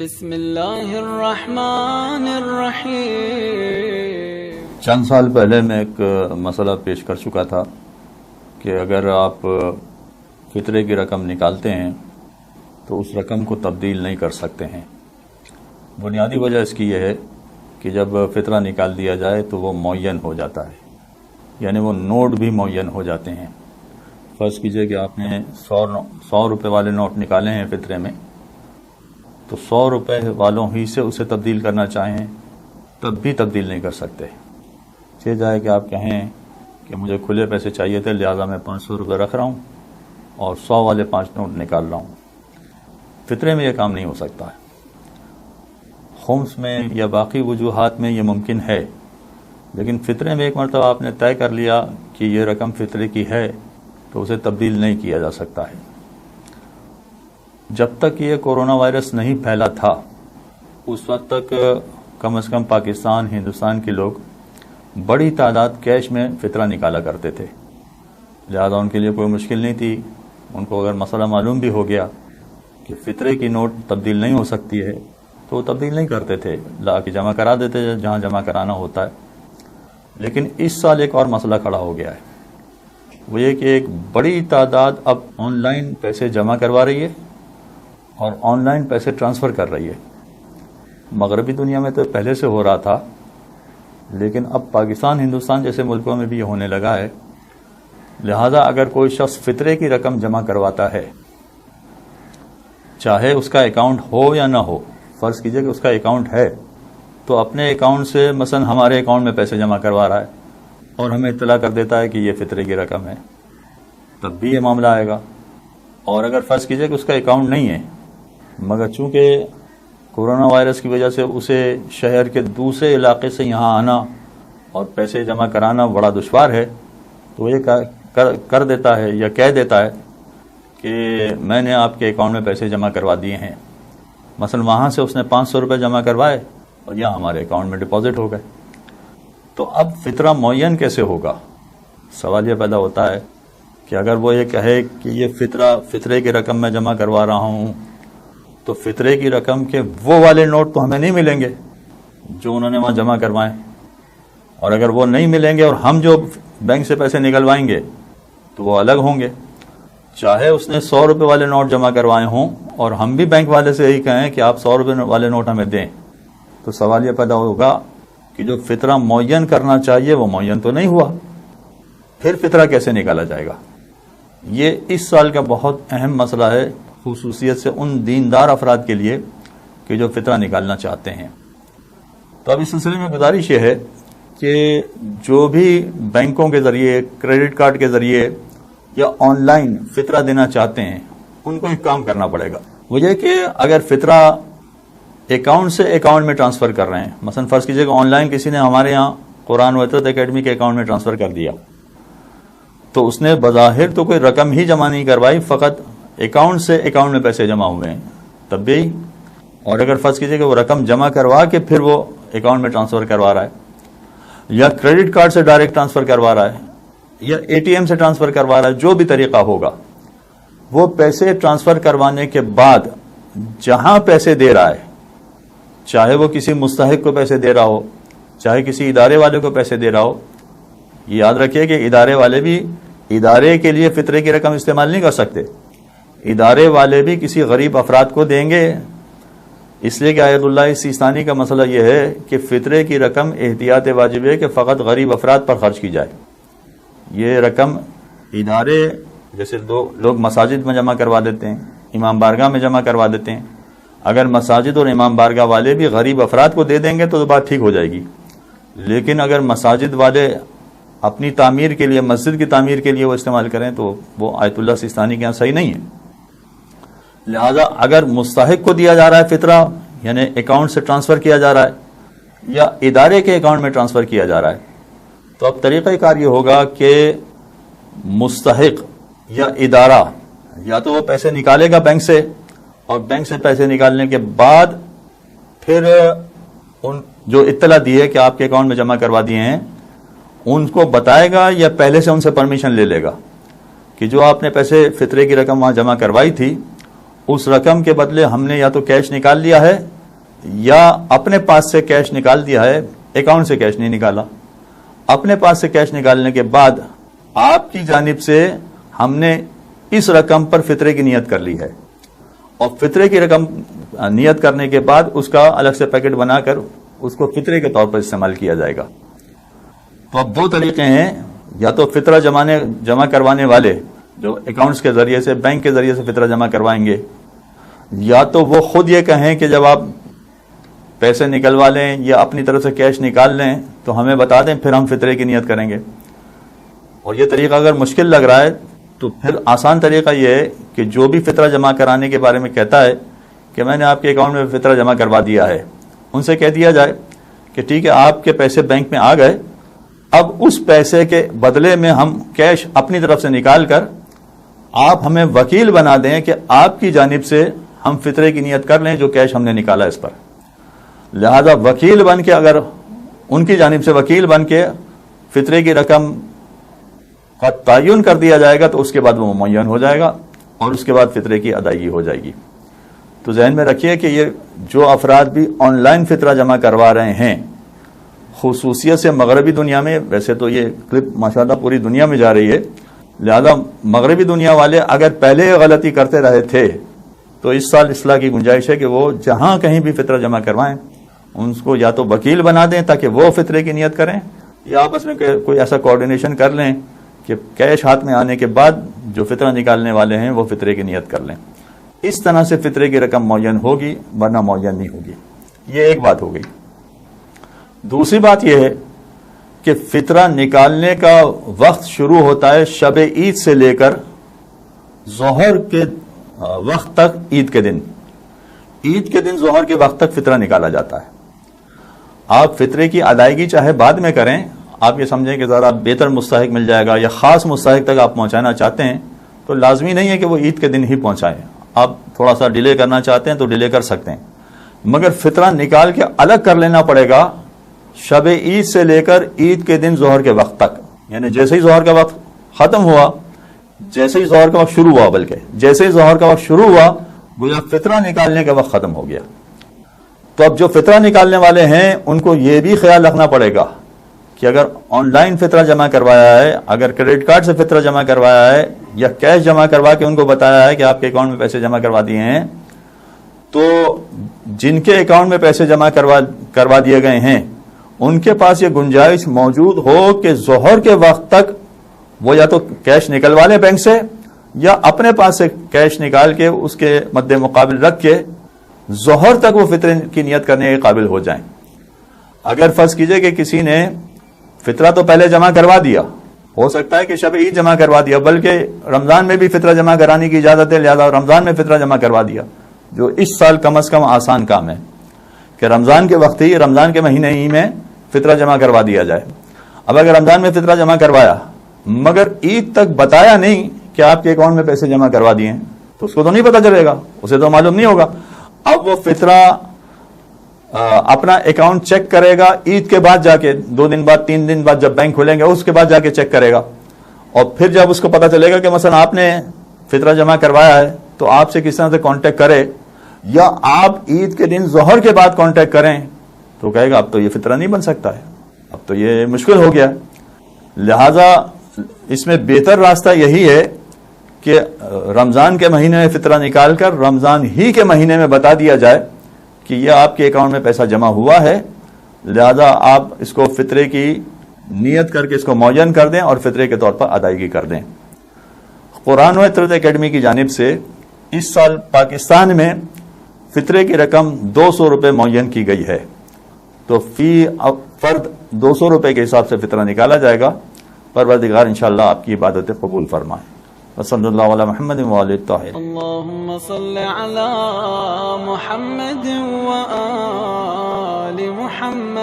بسم اللہ الرحمن الرحیم۔ چند سال پہلے میں ایک مسئلہ پیش کر چکا تھا کہ اگر آپ فطرے کی رقم نکالتے ہیں تو اس رقم کو تبدیل نہیں کر سکتے ہیں۔ بنیادی وجہ اس کی یہ ہے کہ جب فطرہ نکال دیا جائے تو وہ معین ہو جاتا ہے، یعنی وہ نوٹ بھی معین ہو جاتے ہیں۔ فرض کیجئے کہ آپ نے 100 روپے والے نوٹ نکالے ہیں فطرے میں، تو 100 روپے والوں ہی سے اسے تبدیل کرنا چاہیں تب بھی تبدیل نہیں کر سکتے۔ یہ جائے کہ آپ کہیں کہ مجھے کھلے پیسے چاہیے تھے، لہذا میں 500 روپے رکھ رہا ہوں اور 100 والے 5 نوٹ نکال رہا ہوں۔ فطرے میں یہ کام نہیں ہو سکتا ہے۔ خمس میں یا باقی وجوہات میں یہ ممکن ہے، لیکن فطرے میں ایک مرتبہ آپ نے طے کر لیا کہ یہ رقم فطرے کی ہے تو اسے تبدیل نہیں کیا جا سکتا ہے۔ جب تک یہ کورونا وائرس نہیں پھیلا تھا اس وقت تک کم از کم پاکستان، ہندوستان کے لوگ بڑی تعداد کیش میں فطرہ نکالا کرتے تھے، لہذا ان کے لیے کوئی مشکل نہیں تھی۔ ان کو اگر مسئلہ معلوم بھی ہو گیا کہ فطرے کی نوٹ تبدیل نہیں ہو سکتی ہے تو وہ تبدیل نہیں کرتے تھے، لا کے جمع کرا دیتے جہاں جمع کرانا ہوتا ہے۔ لیکن اس سال ایک اور مسئلہ کھڑا ہو گیا ہے، وہ یہ کہ ایک بڑی تعداد اب آن لائن پیسے جمع کروا رہی ہے اور آن لائن پیسے ٹرانسفر کر رہی ہے۔ مغربی دنیا میں تو پہلے سے ہو رہا تھا، لیکن اب پاکستان، ہندوستان جیسے ملکوں میں بھی یہ ہونے لگا ہے۔ لہذا اگر کوئی شخص فطرے کی رقم جمع کرواتا ہے، چاہے اس کا اکاؤنٹ ہو یا نہ ہو، فرض کیجئے کہ اس کا اکاؤنٹ ہے تو اپنے اکاؤنٹ سے مثلا ہمارے اکاؤنٹ میں پیسے جمع کروا رہا ہے اور ہمیں اطلاع کر دیتا ہے کہ یہ فطرے کی رقم ہے، تب بھی یہ معاملہ آئے گا۔ اور اگر فرض کیجئے کہ اس کا اکاؤنٹ نہیں ہے، مگر چونکہ کورونا وائرس کی وجہ سے اسے شہر کے دوسرے علاقے سے یہاں آنا اور پیسے جمع کرانا بڑا دشوار ہے، تو یہ کر دیتا ہے یا کہہ دیتا ہے کہ میں نے آپ کے اکاؤنٹ میں پیسے جمع کروا دیے ہیں۔ مثلا وہاں سے اس نے 500 روپے جمع کروائے اور یہاں ہمارے اکاؤنٹ میں ڈپازٹ ہو گئے، تو اب فطرہ معین کیسے ہوگا؟ سوال یہ پیدا ہوتا ہے کہ اگر وہ یہ کہے کہ یہ فطرے کی رقم میں جمع کروا رہا ہوں، تو فطرے کی رقم کے وہ والے نوٹ تو ہمیں نہیں ملیں گے جو انہوں نے وہاں جمع کروائے، اور اگر وہ نہیں ملیں گے اور ہم جو بینک سے پیسے نکلوائیں گے تو وہ الگ ہوں گے۔ چاہے اس نے 100 روپے والے نوٹ جمع کروائے ہوں اور ہم بھی بینک والے سے یہی کہیں کہ آپ 100 روپے والے نوٹ ہمیں دیں، تو سوال یہ پیدا ہوگا کہ جو فطرہ معین کرنا چاہیے وہ معین تو نہیں ہوا، پھر فطرہ کیسے نکالا جائے گا؟ یہ اس سال کا بہت اہم مسئلہ ہے، خصوصیت سے ان دیندار افراد کے لیے کہ جو فطرہ نکالنا چاہتے ہیں۔ تو اب اس سلسلے میں گزارش یہ ہے کہ جو بھی بینکوں کے ذریعے، کریڈٹ کارڈ کے ذریعے یا آن لائن فطرہ دینا چاہتے ہیں، ان کو ایک کام کرنا پڑے گا۔ وہ یہ کہ اگر فطرہ اکاؤنٹ سے اکاؤنٹ میں ٹرانسفر کر رہے ہیں، مثلا فرض کیجئے کہ آن لائن کسی نے ہمارے یہاں قرآن و عطرت اکیڈمی کے اکاؤنٹ میں ٹرانسفر کر دیا، تو اس نے بظاہر تو کوئی رقم ہی جمع نہیں کروائی، فقط اکاؤنٹ سے اکاؤنٹ میں پیسے جمع ہوئے ہیں، تب بھی۔ اور اگر فرض کیجئے کہ وہ رقم جمع کروا کے پھر وہ اکاؤنٹ میں ٹرانسفر کروا رہا ہے، یا کریڈٹ کارڈ سے ڈائریکٹ ٹرانسفر کروا رہا ہے، یا اے ٹی ایم سے ٹرانسفر کروا رہا ہے، جو بھی طریقہ ہوگا، وہ پیسے ٹرانسفر کروانے کے بعد جہاں پیسے دے رہا ہے، چاہے وہ کسی مستحق کو پیسے دے رہا ہو، چاہے کسی ادارے والے کو پیسے دے رہا ہو، یہ یاد رکھیے کہ ادارے والے بھی ادارے کے لیے فطرے کی رقم استعمال نہیں کر سکتے، ادارے والے بھی کسی غریب افراد کو دیں گے، اس لیے کہ آیت اللہ سیستانی کا مسئلہ یہ ہے کہ فطرے کی رقم احتیاط واجب ہے کہ فقط غریب افراد پر خرچ کی جائے۔ یہ رقم ادارے جیسے لوگ مساجد میں جمع کروا دیتے ہیں، امام بارگاہ میں جمع کروا دیتے ہیں، اگر مساجد اور امام بارگاہ والے بھی غریب افراد کو دے دیں گے تو بات ٹھیک ہو جائے گی، لیکن اگر مساجد والے اپنی تعمیر کے لیے، مسجد کی تعمیر کے لیے وہ استعمال کریں تو وہ آیت اللہ سیستانی کے یہاں صحیح نہیں ہے۔ لہذا اگر مستحق کو دیا جا رہا ہے فطرہ، یعنی اکاؤنٹ سے ٹرانسفر کیا جا رہا ہے یا ادارے کے اکاؤنٹ میں ٹرانسفر کیا جا رہا ہے، تو اب طریقہ کار یہ ہوگا کہ مستحق یا ادارہ یا تو وہ پیسے نکالے گا بینک سے، اور بینک سے پیسے نکالنے کے بعد پھر ان جو اطلاع دی ہے کہ آپ کے اکاؤنٹ میں جمع کروا دیے ہیں ان کو بتائے گا، یا پہلے سے ان سے پرمیشن لے لے گا کہ جو آپ نے پیسے فطرے کی رقم وہاں جمع کروائی تھی اس رقم کے بدلے ہم نے یا تو کیش نکال لیا ہے یا اپنے پاس سے کیش نکال دیا ہے، اکاؤنٹ سے کیش نہیں نکالا. اپنے پاس سے کیش نکالنے کے بعد آپ کی جانب سے ہم نے اس رقم پر فطرے کی نیت کر لی ہے، اور فطرے کی رقم نیت کرنے کے بعد اس کا الگ سے پیکٹ بنا کر اس کو فطرے کے طور پر استعمال کیا جائے گا. تو اب دو طریقے ہیں، یا تو فطرہ جمع کروانے والے جو اکاؤنٹس کے ذریعے سے، بینک کے ذریعے سے فطرہ جمع کروائیں گے، یا تو وہ خود یہ کہیں کہ جب آپ پیسے نکلوا لیں یا اپنی طرف سے کیش نکال لیں تو ہمیں بتا دیں، پھر ہم فطرے کی نیت کریں گے. اور یہ طریقہ اگر مشکل لگ رہا ہے تو پھر آسان طریقہ یہ ہے کہ جو بھی فطرہ جمع کرانے کے بارے میں کہتا ہے کہ میں نے آپ کے اکاؤنٹ میں فطرہ جمع کروا دیا ہے، ان سے کہہ دیا جائے کہ ٹھیک ہے آپ کے پیسے بینک میں آ گئے، اب اس پیسے کے بدلے میں ہم کیش اپنی طرف سے نکال کر آپ ہمیں وکیل بنا دیں کہ آپ کی جانب سے ہم فطرے کی نیت کر لیں جو کیش ہم نے نکالا اس پر. لہذا وکیل بن کے، اگر ان کی جانب سے وکیل بن کے فطرے کی رقم کا تعین کر دیا جائے گا تو اس کے بعد وہ معین ہو جائے گا اور اس کے بعد فطرے کی ادائیگی ہو جائے گی. تو ذہن میں رکھیے کہ یہ جو افراد بھی آن لائن فطرہ جمع کروا رہے ہیں، خصوصیت سے مغربی دنیا میں، ویسے تو یہ کلپ ماشاءاللہ پوری دنیا میں جا رہی ہے، لہذا مغربی دنیا والے اگر پہلے یہ غلطی کرتے رہے تھے تو اس سال اصلاح کی گنجائش ہے کہ وہ جہاں کہیں بھی فطرہ جمع کروائیں ان کو یا تو وکیل بنا دیں تاکہ وہ فطرے کی نیت کریں، یا آپس میں کوئی ایسا کوارڈینیشن کر لیں کہ کیش ہاتھ میں آنے کے بعد جو فطرہ نکالنے والے ہیں وہ فطرے کی نیت کر لیں. اس طرح سے فطرے کی رقم معین ہوگی، ورنہ معین نہیں ہوگی. یہ ایک بات ہو گئی. دوسری بات یہ ہے کہ فطرہ نکالنے کا وقت شروع ہوتا ہے شب عید سے لے کر ظہر کے وقت تک. عید کے دن ظہر کے وقت تک فطرہ نکالا جاتا ہے. آپ فطرے کی ادائیگی چاہے بعد میں کریں، آپ یہ سمجھیں کہ ذرا بہتر مستحق مل جائے گا یا خاص مستحق تک آپ پہنچانا چاہتے ہیں تو لازمی نہیں ہے کہ وہ عید کے دن ہی پہنچائیں. آپ تھوڑا سا ڈیلے کرنا چاہتے ہیں تو ڈیلے کر سکتے ہیں، مگر فطرہ نکال کے الگ کر لینا پڑے گا شب عید سے لے کر عید کے دن ظہر کے وقت تک. یعنی جیسے ہی ظہر کا وقت ختم ہوا، جیسے ہی ظہر کا وقت شروع ہوا، بلکہ جیسے ہی ظہر کا وقت شروع ہوا گویا فطرہ نکالنے کا وقت ختم ہو گیا. تو اب جو فطرہ نکالنے والے ہیں ان کو یہ بھی خیال رکھنا پڑے گا کہ اگر آن لائن فطرہ جمع کروایا ہے، اگر کریڈٹ کارڈ سے فطرہ جمع کروایا ہے یا کیش جمع کروا کے ان کو بتایا ہے کہ آپ کے اکاؤنٹ میں پیسے جمع کروا دیے ہیں، تو جن کے اکاؤنٹ میں پیسے جمع کروا دیے گئے ہیں ان کے پاس یہ گنجائش موجود ہو کہ ظہر کے وقت تک وہ یا تو کیش نکلوا لیں بینک سے یا اپنے پاس سے کیش نکال کے اس کے مد مقابل رکھ کے ظہر تک وہ فطرے کی نیت کرنے کے قابل ہو جائیں. اگر فرض کیجئے کہ کسی نے فطرہ تو پہلے جمع کروا دیا، ہو سکتا ہے کہ شب عید جمع کروا دیا، بلکہ رمضان میں بھی فطرہ جمع کرانے کی اجازت ہے، لہذا رمضان میں فطرہ جمع کروا دیا، جو اس سال کم از کم آسان کام ہے کہ رمضان کے وقت ہی، رمضان کے مہینے ہی میں فطرہ جمع کروا دیا جائے. اب اگر رمضان میں فطرہ جمع کروایا مگر عید تک بتایا نہیں کہ آپ کے اکاؤنٹ میں پیسے جمع کروا دیے ہیں تو اس کو تو نہیں پتا چلے گا، اسے تو معلوم نہیں ہوگا. اب وہ فطرہ اپنا اکاؤنٹ چیک کرے گا عید کے بعد جا کے، 2 دن بعد 3 دن بعد جب بینک کھلیں گے اس کے بعد جا کے چیک کرے گا، اور پھر جب اس کو پتا چلے گا کہ مثلا آپ نے فطرہ جمع کروایا ہے تو آپ سے کس طرح سے کانٹیکٹ کرے، یا آپ عید کے دن ظہر کے بعد کانٹیکٹ کریں تو کہے گا اب تو یہ فطرہ نہیں بن سکتا ہے، اب تو یہ مشکل ہو گیا. لہذا اس میں بہتر راستہ یہی ہے کہ رمضان کے مہینے میں فطرہ نکال کر رمضان ہی کے مہینے میں بتا دیا جائے کہ یہ آپ کے اکاؤنٹ میں پیسہ جمع ہوا ہے، لہذا آپ اس کو فطرے کی نیت کر کے اس کو معین کر دیں اور فطرے کے طور پر ادائیگی کر دیں. قرآن و عطرت اکیڈمی کی جانب سے اس سال پاکستان میں فطرے کی رقم 200 روپے معین کی گئی ہے، تو فی فرد 200 روپے کے حساب سے فطرہ نکالا جائے گا. پروردگار انشاءاللہ آپ کی عبادتیں قبول فرمائے. وصلی اللہ علی محمد وآلہ الطاہرین. اللهم صل على محمد وآل محمد.